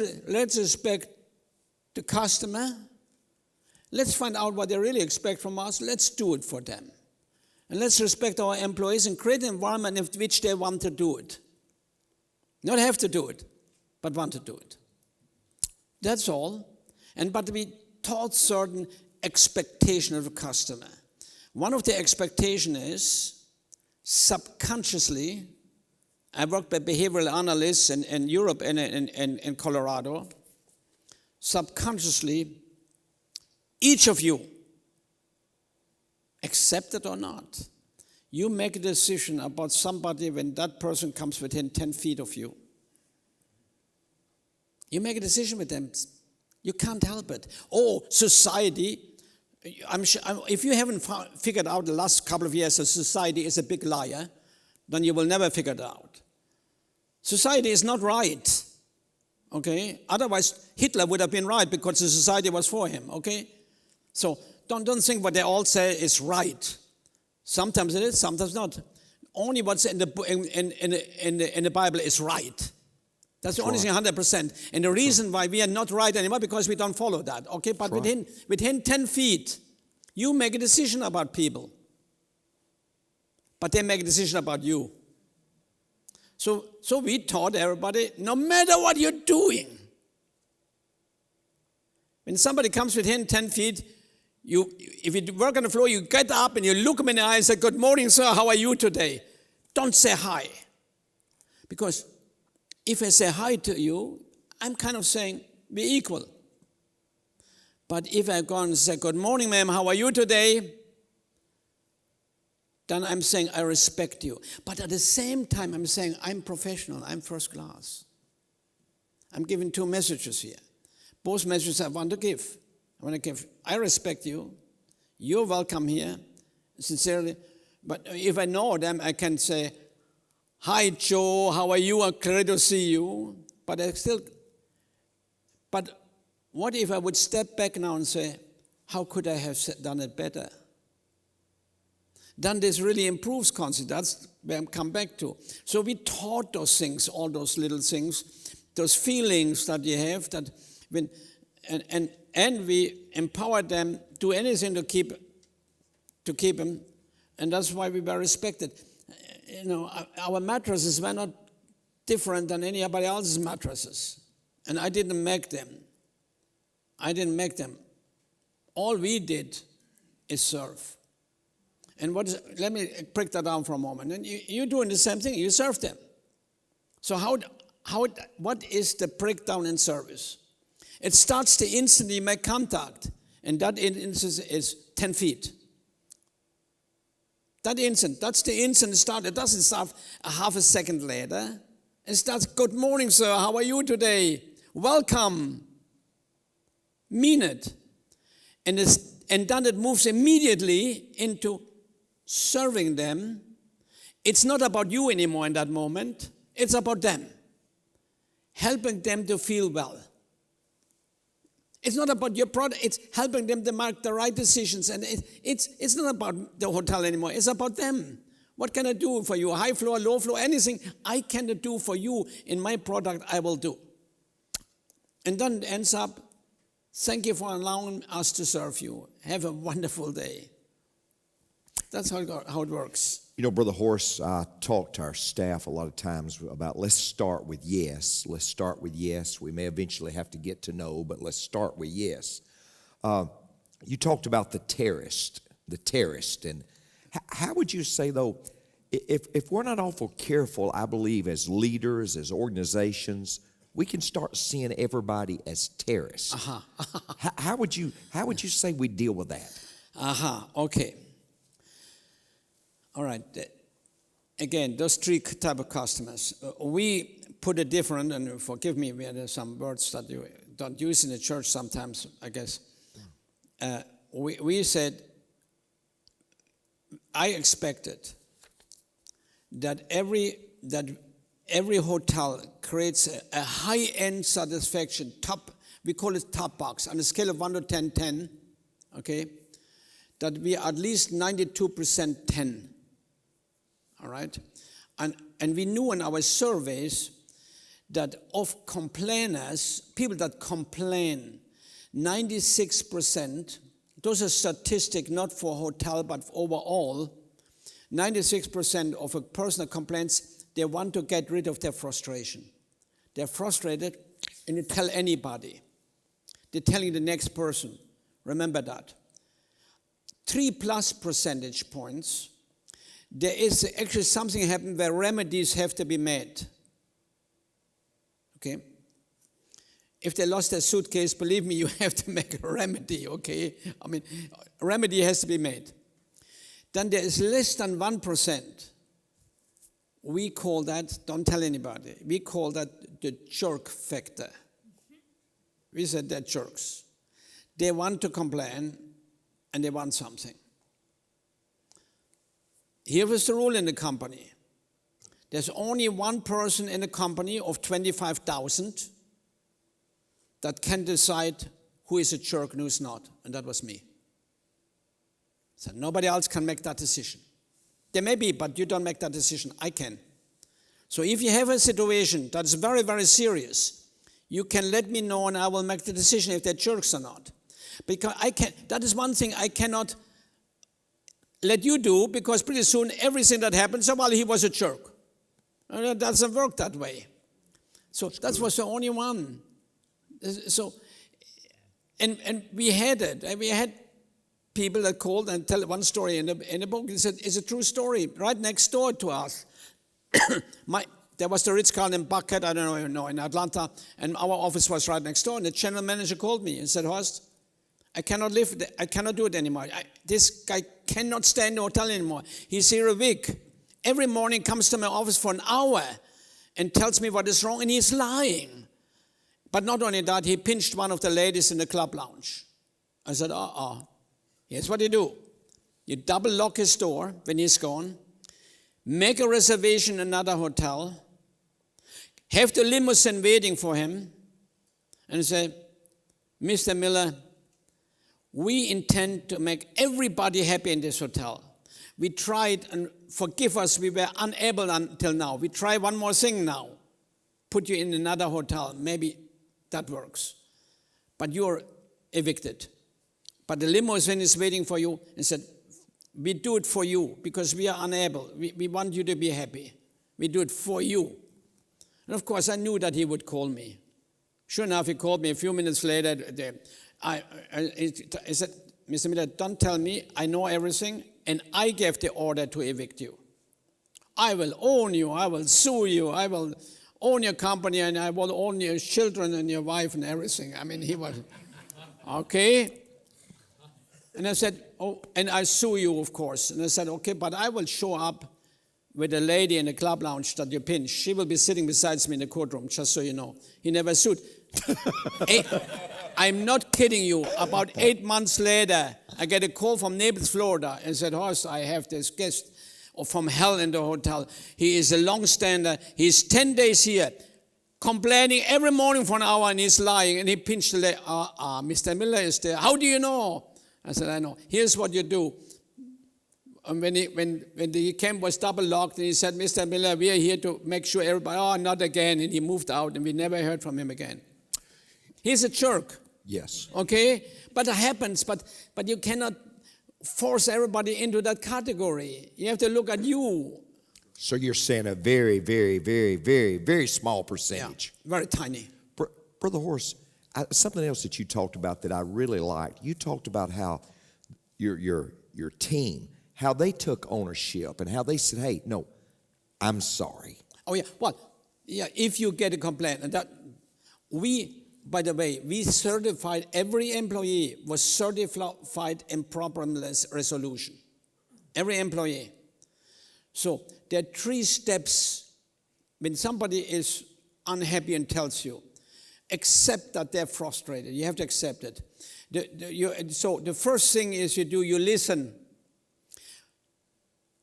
respect the customer. Let's find out what they really expect from us. Let's do it for them. And let's respect our employees and create an environment in which they want to do it. Not have to do it, but want to do it. That's all. But we taught certain expectation of the customer. One of the expectation is subconsciously, I worked by behavioral analysts in Europe and in Colorado, subconsciously, each of you, accept it or not, you make a decision about somebody when that person comes within 10 feet of you. You make a decision with them. You can't help it. Oh, society, I'm sure, if you haven't figured out the last couple of years that society is a big liar, then you will never figure it out. Society is not right, okay? Otherwise, Hitler would have been right because the society was for him, okay? So don't think what they all say is right. Sometimes it is, sometimes not. Only what's in the Bible is right. That's the only thing, 100%. And the reason why we are not right anymore, because we don't follow that, okay? But within 10 feet, you make a decision about people. But they make a decision about you. So we taught everybody, no matter what you're doing, when somebody comes within 10 feet, if you work on the floor, you get up and you look them in the eye and say, good morning, sir, how are you today? Don't say hi. Because if I say hi to you, I'm kind of saying we're equal. But if I go and say, good morning, ma'am, how are you today? Then I'm saying I respect you. But at the same time, I'm saying I'm professional, I'm first class. I'm giving two messages here. Both messages I want to give. I respect you. You're welcome here, sincerely. But if I know them, I can say, hi, Joe, how are you? I'm glad to see you. But what if I would step back now and say, how could I have done it better? Then this really improves concept. That's where I come back to. So we taught those things, all those little things, those feelings that you have, that when and we empower them, do anything to keep them, and that's why we were respected. You know, our mattresses were not different than anybody else's mattresses, and I didn't make them. All we did is serve. And let me break that down for a moment. And you're doing the same thing. You serve them. So what is the breakdown in service? It starts the instant you make contact, and that instant is 10 feet. That's the instant it starts. It doesn't start a half a second later. It starts, good morning, sir, how are you today? Welcome. Mean it. And then it moves immediately into serving them It's not about you anymore in that moment. It's about them. Helping them to feel well. It's not about your product. It's helping them to make the right decisions. And it's not about the hotel anymore. It's about them. What can I do for you? High floor, low floor, anything I can do for you in my product, I will do. And then it ends up, thank you for allowing us to serve you. Have a wonderful day. That's how it works. You know, Brother Horst, I talk to our staff a lot of times about let's start with yes. Let's start with yes. We may eventually have to get to no, but let's start with yes. You talked about the terrorist. And how would you say, though, if we're not awful careful, I believe, as leaders, as organizations, we can start seeing everybody as terrorists. How would you say we deal with that? Okay. All right. Again, those three type of customers. We put it different, and forgive me, we had some words that you don't use in the church sometimes, I guess. We said, I expected that every hotel creates a high-end satisfaction, we call it top box, on a scale of 1 to 10, 10, okay, that we are at least 92% 10. All right? And we knew in our surveys that of complainers, people that complain, 96%, those are statistics not for hotel but overall, 96% of a person that complains, they want to get rid of their frustration. They're frustrated and they tell anybody. They're telling the next person. Remember that. 3+ percentage points, there is actually something happened where remedies have to be made. Okay? If they lost their suitcase, believe me, you have to make a remedy, okay? I mean, a remedy has to be made. Then there is less than 1%. We call that, don't tell anybody, we call that the jerk factor. We said they're jerks. They want to complain and they want something. Here was the rule in the company. There's only one person in the company of 25,000 that can decide who is a jerk and who is not, and that was me. So nobody else can make that decision. There may be, but you don't make that decision. I can. So if you have a situation that is very, very serious, you can let me know and I will make the decision if they're jerks or not. Because that is one thing I cannot let you do, because pretty soon everything that happens, well, he was a jerk. And that doesn't work that way. So that was the only one. So, and we had it. And we had people that called and tell one story in the book. He said, it's a true story. Right next door to us, there was the Ritz-Carlton in Buckhead, I don't even know, in Atlanta, and our office was right next door. And the general manager called me and said, Horst, I cannot live, I cannot do it anymore. This guy cannot stay in the hotel anymore. He's here a week. Every morning comes to my office for an hour and tells me what is wrong, and he's lying. But not only that, he pinched one of the ladies in the club lounge. I said, here's what you do. You double lock his door when he's gone, make a reservation in another hotel, have the limousine waiting for him, and say, Mr. Miller, we intend to make everybody happy in this hotel. We tried, and forgive us, we were unable until now. We try one more thing now. Put you in another hotel. Maybe that works. But you're evicted. But the limousine is waiting for you and said, we do it for you because we are unable. We want you to be happy. We do it for you. And of course, I knew that he would call me. Sure enough, he called me a few minutes later. I said, Mr. Miller, don't tell me. I know everything. And I gave the order to evict you. I will own you. I will sue you. I will own your company, and I will own your children and your wife and everything. I mean, he was, okay. And I said, and I sue you, of course. And I said, okay, but I will show up with a lady in the club lounge that you pinched. She will be sitting beside me in the courtroom, just so you know. He never sued. I'm not kidding you. About 8 months later, I get a call from Naples, Florida, and said, Horst, I have this guest or from hell in the hotel. He is a long stander. He's 10 days here, complaining every morning for an hour, and he's lying, and he pinched the leg. Mr. Miller is there. How do you know? I said, I know. Here's what you do. And when the camp was double locked, and he said, Mr. Miller, we are here to make sure everybody, not again. And he moved out, and we never heard from him again. He's a jerk. Yes. Okay? But it happens, but you cannot force everybody into that category. You have to look at you. So you're saying a very, very, very, very, very small percentage. Yeah, very tiny. Brother Horst, something else that you talked about that I really liked. You talked about how your team, how they took ownership and how they said, hey, no, I'm sorry. Oh, yeah. Well, yeah, if you get a complaint, and that by the way, we certified, every employee was certified in problem resolution. Every employee. So there are 3 steps when somebody is unhappy and tells you. Accept that they're frustrated. You have to accept it. So the first thing is you listen.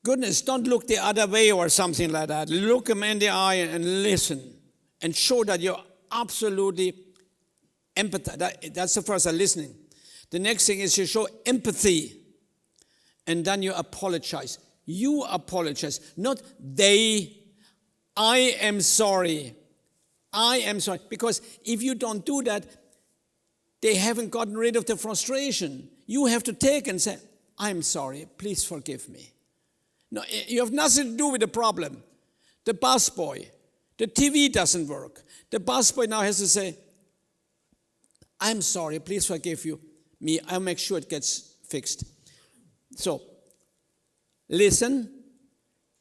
Goodness, don't look the other way or something like that. Look them in the eye and listen. And show that you're absolutely empathetic. That's the first, listening. The next thing is you show empathy. And then you apologize. You apologize, not they. I am sorry. I am sorry. Because if you don't do that, they haven't gotten rid of the frustration. You have to take and say, I'm sorry, please forgive me. No, you have nothing to do with the problem. The busboy, the TV doesn't work. The busboy now has to say, I'm sorry, please forgive me. I'll make sure it gets fixed. So, listen,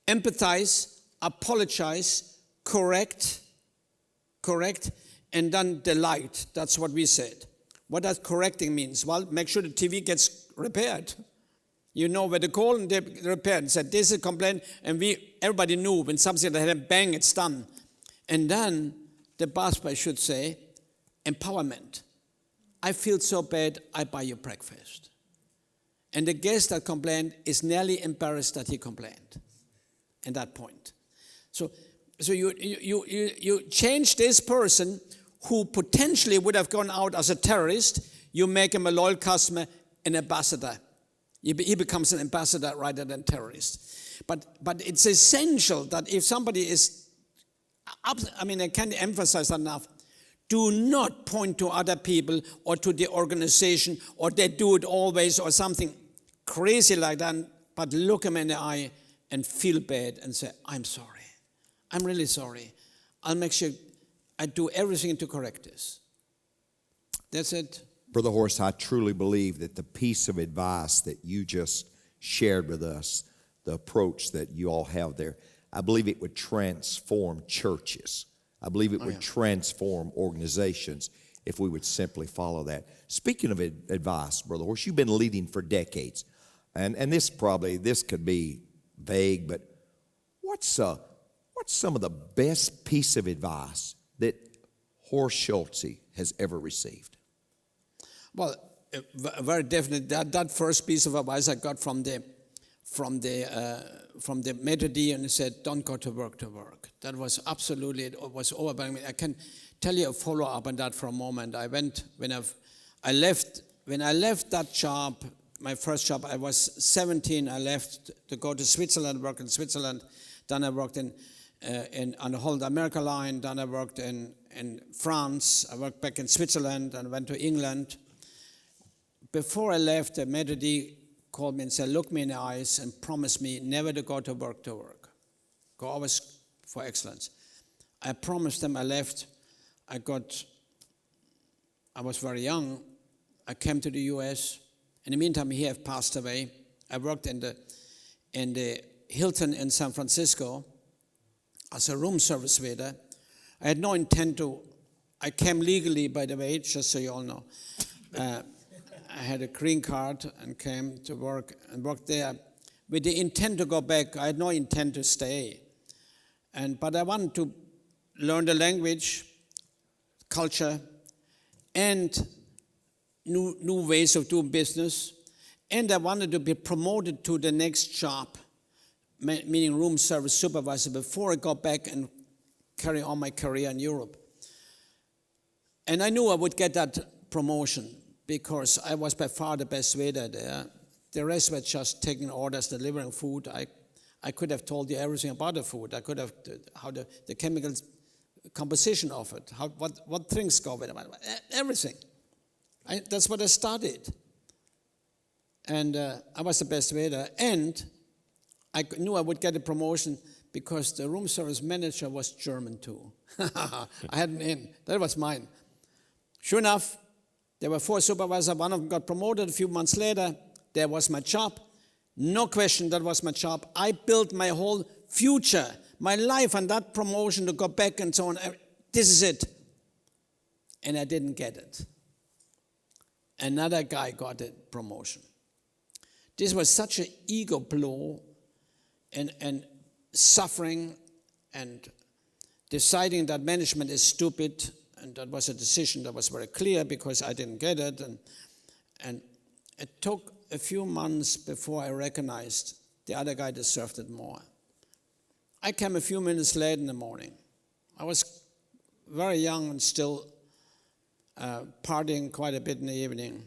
empathize, apologize, correct, and then delight. That's what we said. What does correcting means? Well, make sure the TV gets repaired. You know where to call and they repaired. And said, this is a complaint, and everybody knew when something that had a bang, it's done. And then the busboy should say, empowerment. I feel so bad, I buy you breakfast. And the guest that complained is nearly embarrassed that he complained at that point. So you change this person who potentially would have gone out as a terrorist, you make him a loyal customer, an ambassador. He becomes an ambassador rather than terrorist. But it's essential that if somebody is, I can't emphasize that enough, do not point to other people or to the organization or they do it always or something crazy like that, but look them in the eye and feel bad and say, I'm sorry. I'm really sorry. I'll make sure I do everything to correct this. That's it. Brother Horst, I truly believe that the piece of advice that you just shared with us, the approach that you all have there, I believe it would transform churches. I believe it would transform organizations if we would simply follow that. Speaking of advice, Brother Horst, you've been leading for decades. And this could be vague, but what's some of the best piece of advice that Horst Schulze has ever received? Well, very definitely that first piece of advice I got from the Methodist, and he said, "Don't go to work to work." That was absolutely, it was overwhelming. I can tell you a follow-up on that for a moment. I went when I left that job. My first job, I was 17. I left to go to Switzerland, work in Switzerland. Then I worked on the whole America line. Then I worked in France. I worked back in Switzerland and went to England. Before I left, the Methodist called me and said, look me in the eyes and promise me never to go to work. Go always for excellence. I promised them. I left. I was very young. I came to the U.S. In the meantime, he had passed away. I worked in the Hilton in San Francisco as a room service waiter. I had no intent to. I came legally, by the way, just so you all know. I had a green card and came to work and worked there with the intent to go back. I had no intent to stay. But I wanted to learn the language, culture, and new ways of doing business. And I wanted to be promoted to the next job meaning room service supervisor, before I got back and carry on my career in Europe. And I knew I would get that promotion because I was by far the best waiter there. The rest were just taking orders, delivering food. I could have told you everything about the food. I could have, how the chemical composition of it, what drinks go with it, everything. That's what I studied. And I was the best waiter. And I knew I would get a promotion because the room service manager was German too. I had an in. That was mine. Sure enough, there were 4 supervisors. One of them got promoted a few months later. There was my job. No question, that was my job. I built my whole future, my life on that promotion to go back and so on. This is it. And I didn't get it. Another guy got a promotion. This was such an ego blow and suffering and deciding that management is stupid. And that was a decision that was very clear because I didn't get it. And it took a few months before I recognized the other guy deserved it more. I came a few minutes late in the morning. I was very young and still partying quite a bit in the evening.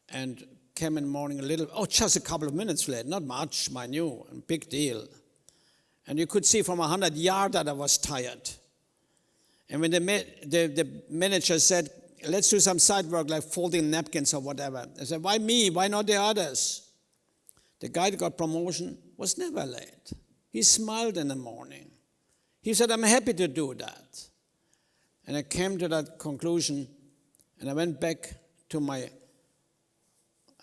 And came in the morning just a couple of minutes late, not much, I knew, big deal. And you could see from 100 yards that I was tired. And when the manager said, let's do some side work like folding napkins or whatever, I said, why me? Why not the others? The guy that got promotion was never late. He smiled in the morning. He said, I'm happy to do that. And I came to that conclusion, and I went back to my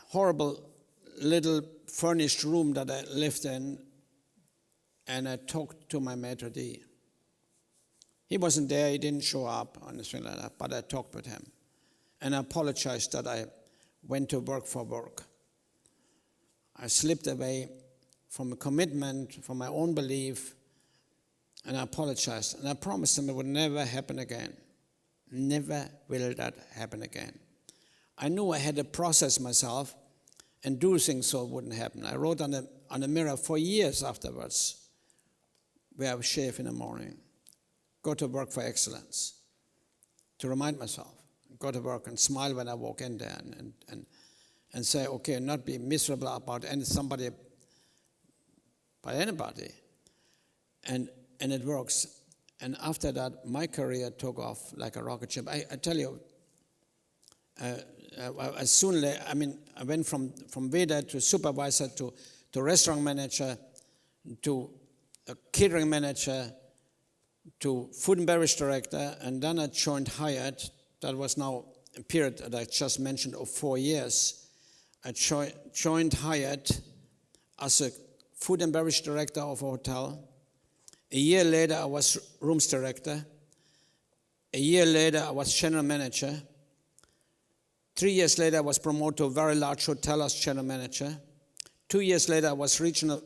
horrible little furnished room that I lived in, and I talked to my maitre d'. He wasn't there, he didn't show up, or anything like that, but I talked with him. And I apologized that I went to work for work. I slipped away from a commitment, from my own belief, and I apologized. And I promised him it would never happen again. Never will that happen again. I knew I had to process myself and do things so it wouldn't happen. I wrote on the mirror for years afterwards, where I would shave in the morning, go to work for excellence, to remind myself, go to work and smile when I walk in there and say, okay, not be miserable about somebody, by anybody. And it works. And after that, my career took off like a rocket ship. I tell you, I went from waiter to supervisor to restaurant manager to a catering manager to food and beverage director, and then I joined Hyatt. That was now a period that I just mentioned of 4 years. I joined Hyatt as a food and beverage director of a hotel. A year later, I was rooms director. A year later, I was general manager. 3 years later, I was promoted to a very large hotel as general manager. 2 years later, I was regional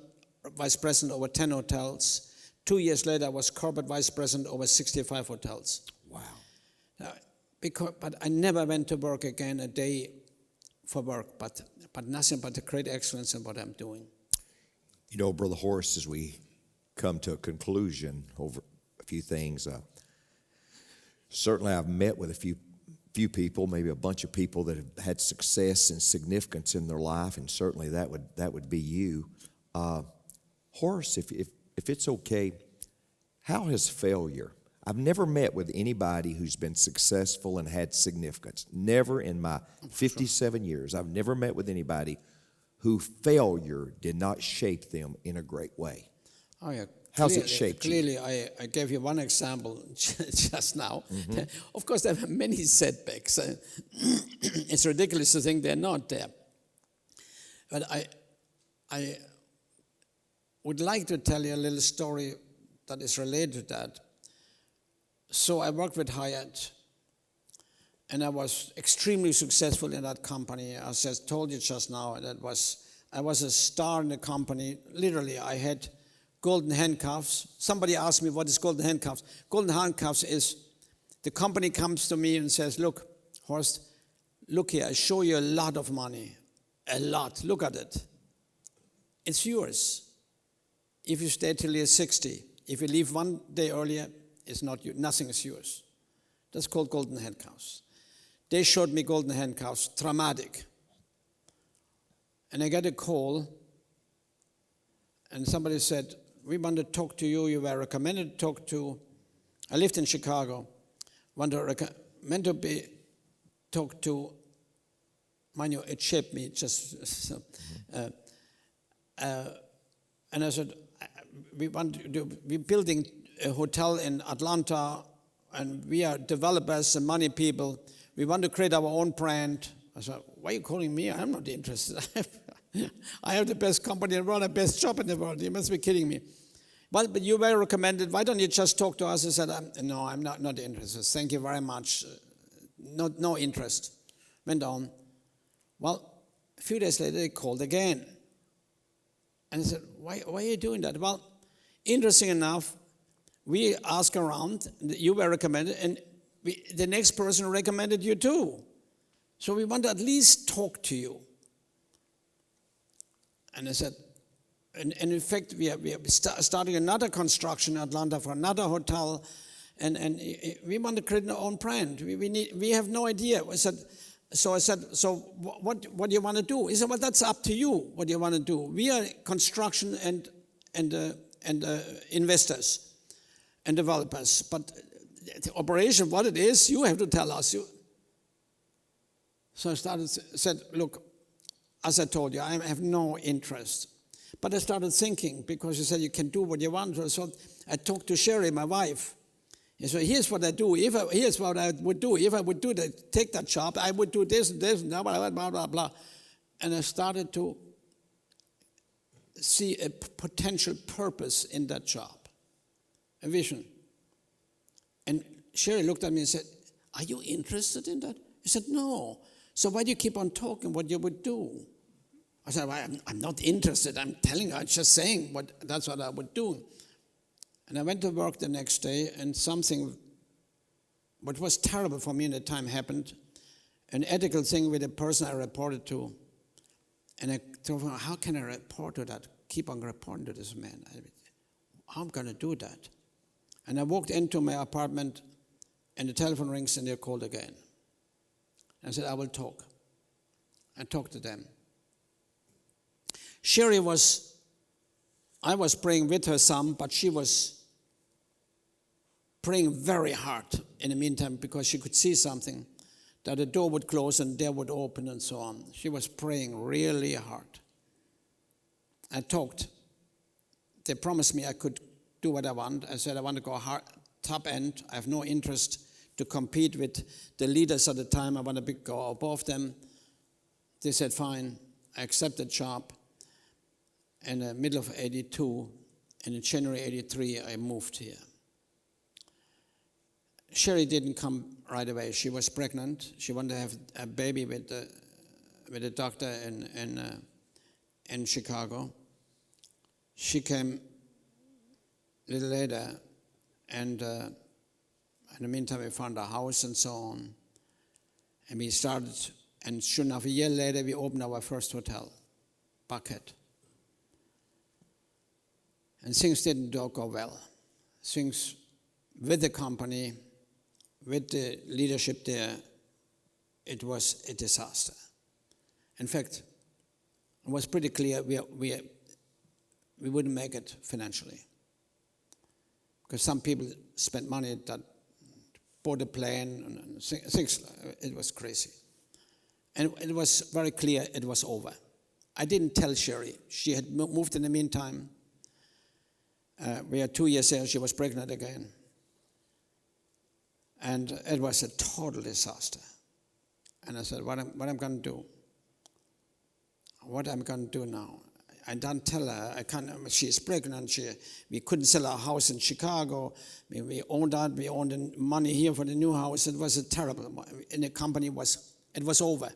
vice president over 10 hotels. 2 years later, I was corporate vice president over 65 hotels. Wow. But I never went to work again a day for work, but nothing but the great excellence in what I'm doing. You know, Brother Horst, as we come to a conclusion over a few things, certainly I've met with a few people, maybe a bunch of people that have had success and significance in their life, and certainly that would be you. Horst, if it's okay, how has failure? I've never met with anybody who's been successful and had significance. Never in my 57 years, I've never met with anybody who failure did not shape them in a great way. Oh yeah. How's it shaped you? Clearly, I gave you one example just now. Mm-hmm. Of course, there are many setbacks. It's ridiculous to think they're not there. But I would like to tell you a little story that is related to that. So I worked with Hyatt, and I was extremely successful in that company. As I told you just now, I was a star in the company. Literally, I had golden handcuffs. Somebody asked me, what is golden handcuffs? Golden handcuffs is the company comes to me and says, look, Horst, look here, I show you a lot of money. A lot. Look at it. It's yours. if you stay till you're 60, if you leave one day earlier, it's not you, nothing is yours. That's called golden handcuffs. They showed me golden handcuffs, traumatic. And I got a call, and somebody said, we want to talk to you. You were recommended to talk to, I lived in Chicago, meant to be talked to, mind you, it shaped me just so. And I said, we're building a hotel in Atlanta, and we are developers and money people. We want to create our own brand. I said, why are you calling me? I'm not interested. I have the best company in the world, the best job in the world. You must be kidding me. But you were recommended. Why don't you just talk to us? I said, no, I'm not interested. Thank you very much. No interest. Went on. Well, a few days later, they called again. And I said, why are you doing that? Well, interesting enough, we asked around, you were recommended, and the next person recommended you too. So we want to at least talk to you. And I said, and in fact, we are starting another construction in Atlanta for another hotel, and we want to create our own brand. We have no idea. I said, so what do you want to do? He said, well, that's up to you. What do you want to do? We are construction and investors and developers, but the operation, what it is, you have to tell us. So I said, look, as I told you, I have no interest. But I started thinking, because you said you can do what you want. So I talked to Sherry, my wife. And so here's what I do. Here's what I would do. If I would take that job, I would do this and this and blah, blah, blah, blah, blah. And I started to see a potential purpose in that job, a vision. And Sherry looked at me and said, are you interested in that? I said, no. So why do you keep on talking what you would do? I said, well, I'm not interested. I'm telling you, I'm just saying that's what I would do. And I went to work the next day, and something, what was terrible for me in the time happened, an ethical thing with a person I reported to. And I thought, how can I report to that? Keep on reporting to this man. How am I going to do that? And I walked into my apartment, and the telephone rings, and they're called again. I said, I will talk. I talked to them. Sherry I was praying with her some, but she was praying very hard in the meantime, because she could see something, that the door would close and the door would open and so on. She was praying really hard. I talked. They promised me I could do what I want. I said, I want to go hard, top end. I have no interest to compete with the leaders at the time. I want to go above them. They said, fine. I accept the job. In the middle of 82, and in January 83, I moved here. Sherry didn't come right away. She was pregnant. She wanted to have a baby with a doctor in Chicago. She came a little later, and in the meantime, we found a house and so on. And we started, and sure enough, a year later, we opened our first hotel, Bucket. And things didn't go well. Things with the company, with the leadership there, it was a disaster. In fact, it was pretty clear we wouldn't make it financially. Because some people spent money that bought a plane and things. It was crazy. And it was very clear it was over. I didn't tell Sherry. She had moved in the meantime. We had 2 years there, she was pregnant again. And it was a total disaster. And I said, what I'm going to do? What I'm going to do now? I don't tell her. She's pregnant. We couldn't sell our house in Chicago. We owned that. We owned the money here for the new house. It was a terrible. And the company it was over.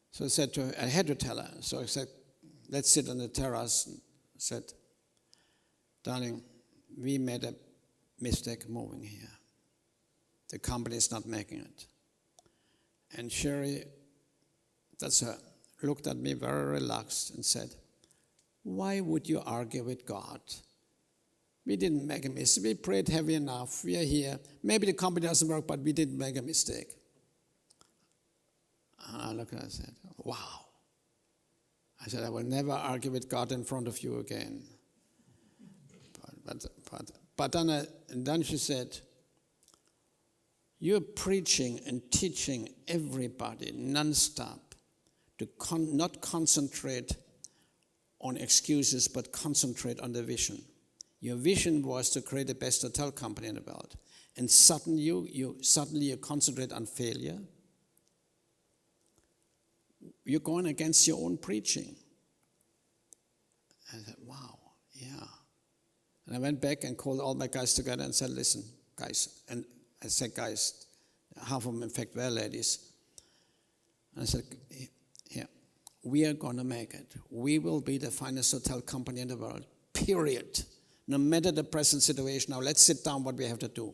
So I said to her, I had to tell her. So I said, let's sit on the terrace. And said, darling, we made a mistake moving here. The company is not making it. And Sherry, that's her, looked at me very relaxed and said, why would you argue with God? We didn't make a mistake. We prayed heavy enough. We are here. Maybe the company doesn't work, but we didn't make a mistake. And I looked at her and said, wow. I said, I will never argue with God in front of you again. But then she said, you're preaching and teaching everybody nonstop to not concentrate on excuses, but concentrate on the vision. Your vision was to create the best hotel company in the world. And suddenly you concentrate on failure. You're going against your own preaching. I said, wow, yeah. And I went back and called all my guys together and said, listen, guys. And I said, guys, half of them, in fact, were ladies. And I said, here, we are going to make it. We will be the finest hotel company in the world, period. No matter the present situation. Now let's sit down what we have to do.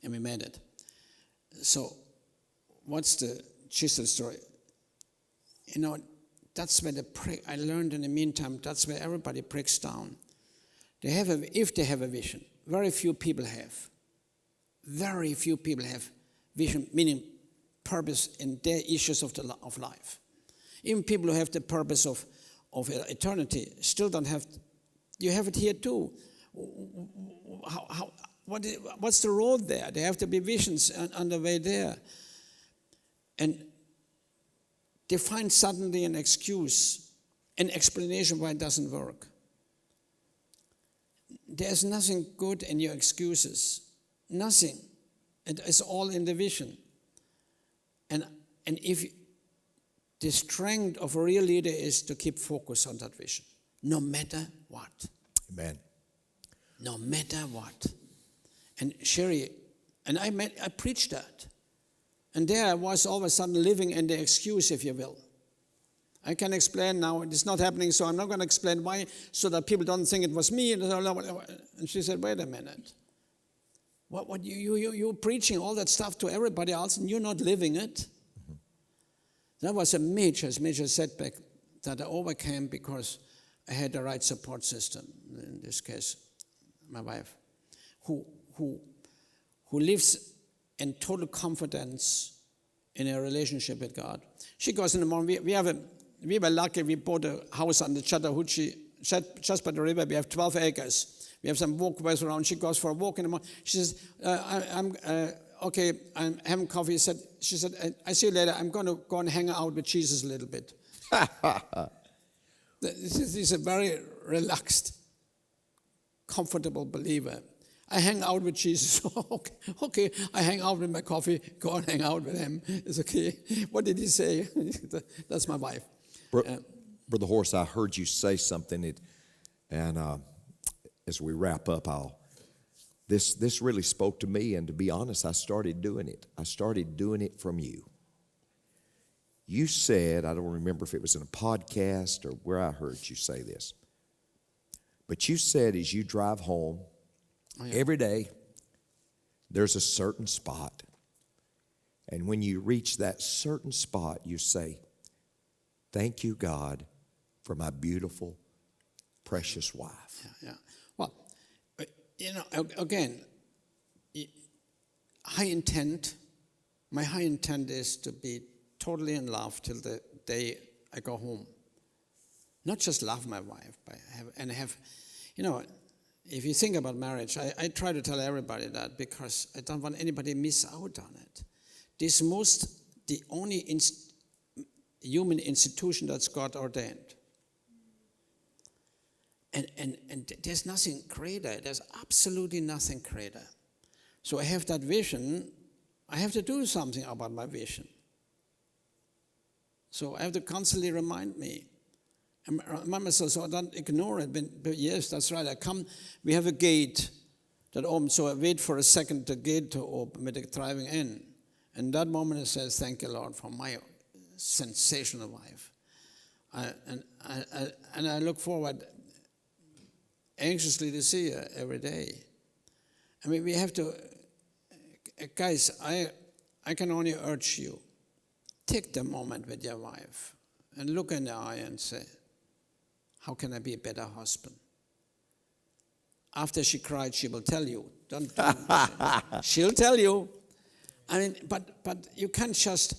And we made it. So what's the gist of the story? You know, that's where I learned in the meantime, that's where everybody breaks down. If they have a vision, very few people have. Very few people have vision, meaning purpose in their issues of life. Even people who have the purpose of eternity still don't have. You have it here too. What's the road there? There have to be visions on the way there. And they find suddenly an excuse, an explanation why it doesn't work. There's nothing good in your excuses. Nothing. It is all in the vision. And if the strength of a real leader is to keep focus on that vision, no matter what. Amen. No matter what. And Sherry, and I preached that. And there I was all of a sudden living in the excuse, if you will. I can explain now, it's not happening, so I'm not going to explain why, so that people don't think it was me. And she said, wait a minute. What you're preaching all that stuff to everybody else, and you're not living it? Mm-hmm. That was a major setback that I overcame because I had the right support system, in this case, my wife, who lives in total confidence in her relationship with God. She goes in the morning, we were lucky, we bought a house on the Chattahoochee, just by the river. We have 12 acres. We have some walkways around. She goes for a walk in the morning. She says, I'm having coffee. She said, I see you later. I'm going to go and hang out with Jesus a little bit. This is a very relaxed, comfortable believer. I hang out with Jesus. Okay, I hang out with my coffee. Go and hang out with him. It's okay. What did he say? That's my wife. Brother Horst, I heard you say something, and as we wrap up, this really spoke to me, and to be honest, I started doing it. I started doing it from you. You said, I don't remember if it was in a podcast or where I heard you say this, but you said as you drive home, every day, there's a certain spot. And when you reach that certain spot, you say, thank you, God, for my beautiful, precious wife. Yeah. Well, again, my high intent is to be totally in love till the day I go home. Not just love my wife, but have, if you think about marriage, I try to tell everybody that because I don't want anybody to miss out on it. This is the only human institution that's God ordained. And there's nothing greater. There's absolutely nothing greater. So I have that vision. I have to do something about my vision. So I have to constantly remind myself, so I don't ignore it. But yes, that's right. We have a gate that opens, so I wait for a second the gate to open with the driving in. And that moment it says, thank you, Lord, for my sensational wife. And I look forward anxiously to see her every day. I mean, we have to, guys, I can only urge you, take the moment with your wife and look in the eye and say, how can I be a better husband? After she cried, she will tell you. She'll tell you. I mean, but you can't just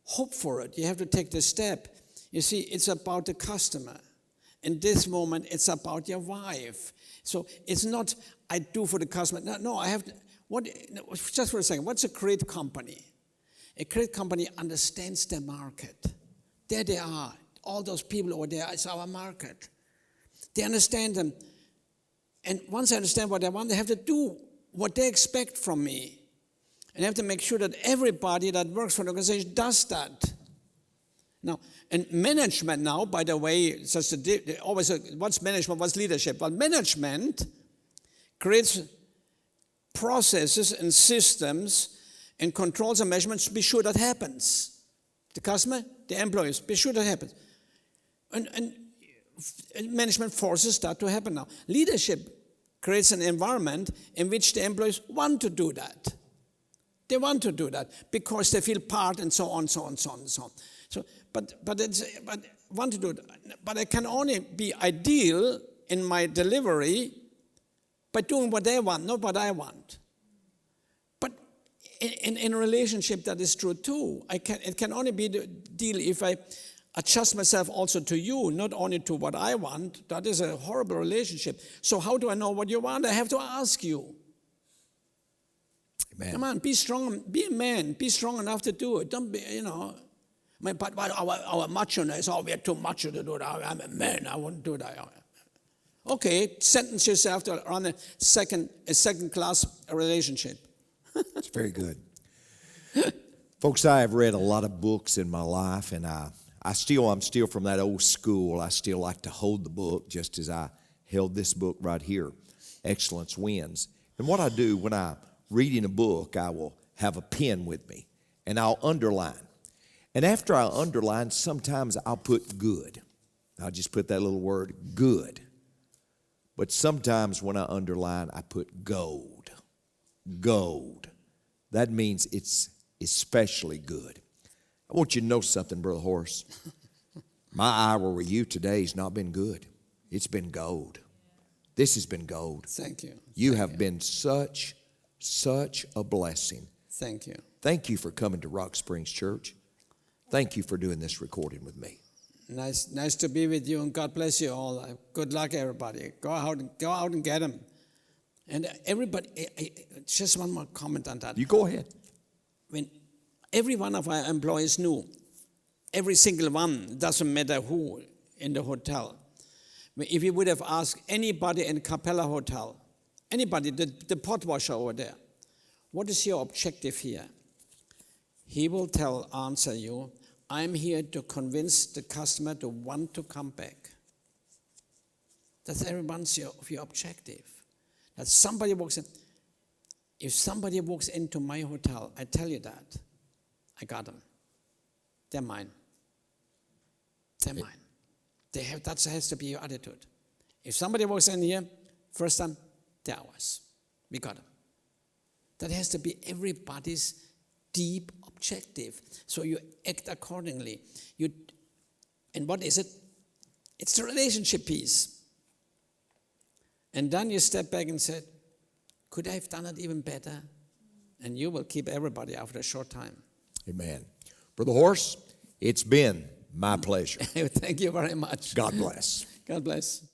hope for it. You have to take the step. You see, it's about the customer. In this moment, it's about your wife. So it's not, I do for the customer. No, I have to, just for a second, what's a great company? A great company understands their market. There they are. All those people over there is our market. They understand them. And once I understand what they want, they have to do what they expect from me. And I have to make sure that everybody that works for the organization does that. Now, and management now, by the way, what's management, what's leadership? Well, management creates processes and systems and controls and measurements to be sure that happens. The customer, the employees, be sure that happens. And management forces that to happen now. Leadership creates an environment in which the employees want to do that. They want to do that because they feel part and so on, so on, so on, so on. So, but want to do it. But I can only be ideal in my delivery by doing what they want, not what I want. But in a relationship, that is true too. It can only be the deal if I adjust myself also to you, not only to what I want. That is a horrible relationship. So how do I know what you want? I have to ask you. Amen. Come on, be strong. Be a man. Be strong enough to do it. Don't be, But our macho-ness, we are too macho to do that. I'm a man. I won't do that. Okay, sentence yourself to run a second-class relationship. It's very good. Folks, I have read a lot of books in my life, and I'm still from that old school. I still like to hold the book, just as I held this book right here, Excellence Wins. And what I do when I'm reading a book, I will have a pen with me, and I'll underline. And after I underline, sometimes I'll put good. I'll just put that little word, good. But sometimes when I underline, I put gold. Gold. That means it's especially good. I want you to know something, Brother Horst. My hour with you today has not been good. It's been gold. This has been gold. Thank you. You have been such a blessing. Thank you. Thank you for coming to Rock Springs Church. Thank you for doing this recording with me. Nice to be with you, and God bless you all. Good luck, everybody. Go out and get them. And everybody, just one more comment on that. You go ahead. When every one of our employees knew, every single one, doesn't matter who in the hotel. If you would have asked anybody in Capella Hotel, anybody, the pot washer over there, what is your objective here? He will answer you, I'm here to convince the customer to want to come back. That's everyone's your objective. That somebody walks in. If somebody walks into my hotel, I tell you that, I got them. They're mine. They're mine. That has to be your attitude. If somebody walks in here, first time, they're ours. We got them. That has to be everybody's deep objective. So you act accordingly. And what is it? It's the relationship piece. And then you step back and say, could I have done it even better? And you will keep everybody after a short time. Amen. Brother Horst, it's been my pleasure. Thank you very much. God bless. God bless.